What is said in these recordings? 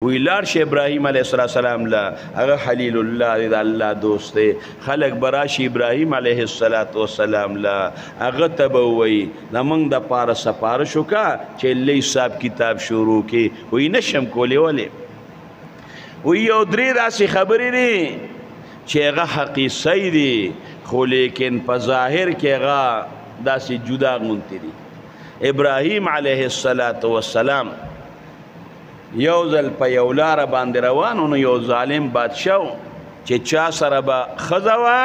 وی لاړ شه ابراهیم علیه السلام لا هغه خلیل الله دی د الله دوست دی خلک به راشي ابراهیم علیه السلام لا هغه ته به ووایي زمونږ دپاره سپارش وکړه چې الله حساب کتاب شروع کړي وی نشم کولی ولې وی یو درې داسې خبرې دي چې هغه حقیقي دي خو لیکن په ظاهر کې هغه داسې جدا غونتې دي ابراهیم علیه السلام یو ځل په یو لاره باندې روان نو یو ظالم بادشاه چې چا سره به ښځه وه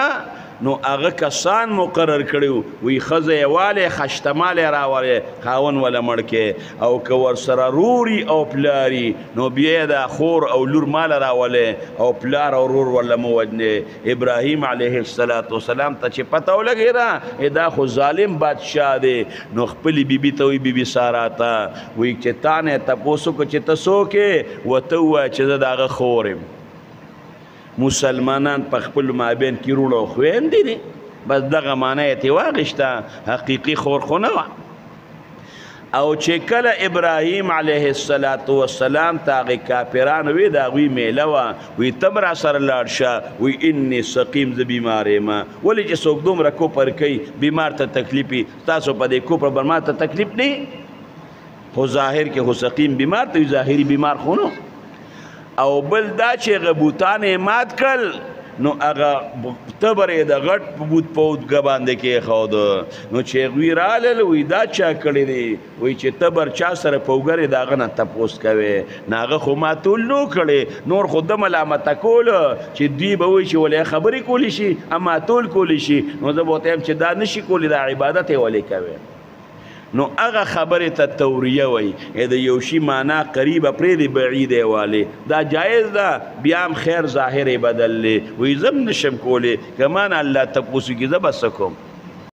نو هغه کسان مقرر کړي وی ښځه یې والې خشتمالې راولې خاون وله مړ کې او که ورسره روري او پلاري نو بیا یې د خور او لور ماله راولې او پلار او رور ورله مه وجنې ابراهیم علیه السلام ته چې پته ولګېده دا خو ظالم بادشاه دی نو خپلې بیبي ته وی بیبي سارا ته وی چې تا نه یې تپوس وکړو چې ته څوک یې ورته ووایه چې زه د هغه خور یم مسلمانان په خپل مابین کې وروڼه او خویندې دي بس دغه معنی یې ترې واخیسته حقیقي خور خو نه وه او چې کله ابراهیم علیه السلام ته هغې کافرانو وی د هغوی میله وه وی ته به راسره لاړ شه وی انی سقیم زه بیمار یم ولې چې څوک دومره کوپر کوي بیمار ته تکلیف وي تاسو په دې کوپر بر ما ته تکلیف نه خو ظاهر کې خو سقیم بیمار ته وي ظاهري بیمار خو نه او بل دا چې هغه بوتان یې مات کړل نو هغه تبر یې د غټ په بوت په اوږه باندې کېښود نو چې هغوی رالل وی دا چا کړی دی وی چې تبر چا سره په اوږه د هغه نه تپوس کوې نو هغه خو ماتول نو کړی نور خو ده ملامته کول چې دوی به وایي چې ولې خبرې کولی شي ماتول کولی شي نو زه به ورته یم چې دا نشي کولی دا عبادت یې ولې کوې نو هغه خبرې ته توریه وایي د یو شي معنا قریبه پرېږدي بعیدې والې دا جایز ده بیا هم خیر ظاهر یې بدل دی وایي زه هم نشم کولی که ما نه الله تپوس وکړي زه به څه کوم